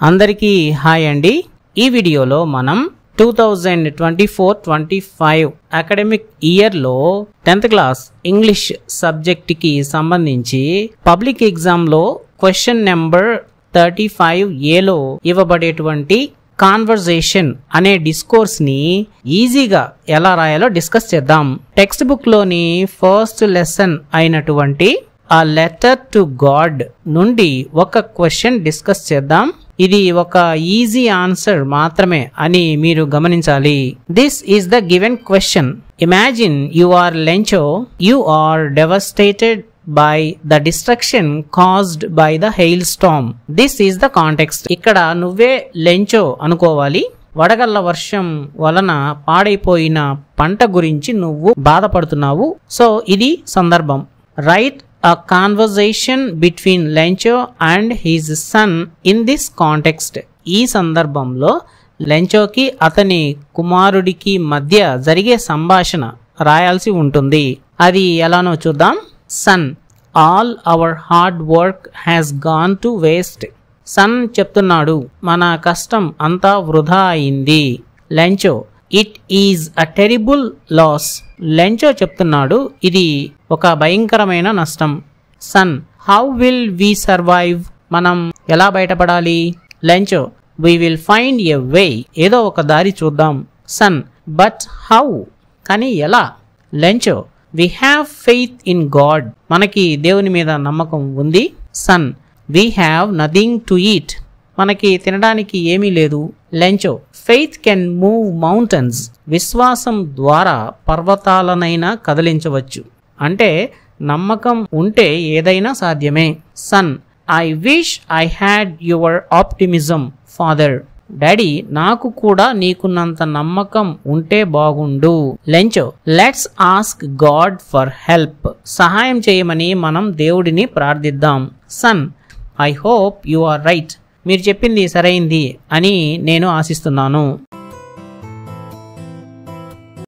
అందరికీ హాయ్ అండి. ఈ వీడియోలో మనం 2024-25 అకాడమిక్ ఇయర్లో 10th క్లాస్ ఇంగ్లీష్ సబ్జెక్ట్కి సంబంధించి పబ్లిక్ ఎగ్జామ్లో క్వశ్చన్ నెంబర్ 35Aలో ఇవ్వబడేటువంటి కాన్వర్జేషన్ అనే డిస్కోర్స్ ని ఈజీగా ఎలా రాయాలో డిస్కస్ చేద్దాం. టెక్స్ట్ బుక్ లోని ఫస్ట్ లెసన్ అయినటువంటి ఆ లెటర్ టు గాడ్ నుండి ఒక క్వశ్చన్ డిస్కస్ చేద్దాం. ఇది ఒక ఈజీ ఆన్సర్ మాత్రమే అని మీరు గమనించాలి. This is the given question. Imagine you are Lencho. You are devastated by the destruction caused by the hailstorm. This is the context. ఇక్కడ నువ్వే లెంచో అనుకోవాలి. వడగళ్ల వర్షం వలన పాడైపోయిన పంట గురించి నువ్వు బాధపడుతున్నావు. సో ఇది సందర్భం. Right a conversation between Lencho and his son in this context. ఈ సందర్భంలో లెంచోకి అతని కుమారుడికి మధ్య జరిగే సంభాషణ రాయాల్సి ఉంటుంది. అది ఎలానో చూద్దాం. Son, all our hard work has gone to waste. Son చెప్తున్నాడు, మన కష్టం అంతా వృధా అయింది. Lencho, it is a terrible loss. Lencho చెప్తున్నాడు, ఇది ఒక భయంకరమైన నష్టం. Son, how will we survive? మనం ఎలా బయటపడాలి? Lencho, we will find a way. ఏదో ఒక దారి చూద్దాం. Son, but how? కానీ ఎలా? Lencho, we have faith in God. మనకి దేవుని మీద నమ్మకం ఉంది. Son, we have nothing to eat. మనకి తినడానికి ఏమీ లేదు. Lencho, faith can move mountains. విశ్వాసం ద్వారా పర్వతాలనైనా కదిలించవచ్చు. అంటే నమ్మకం ఉంటే ఏదైనా సాధ్యమే. Son, I wish I had your optimism, father. Daddy, నాకు కూడా నీకున్నంత నమ్మకం ఉంటే బాగుండు. Lencho, let's ask God for help. సహాయం చేయమని మనం దేవుడిని ప్రార్థిద్దాం. Son, I hope you are right. మీరు చెప్పింది సరైంది అని నేను ఆశిస్తున్నాను.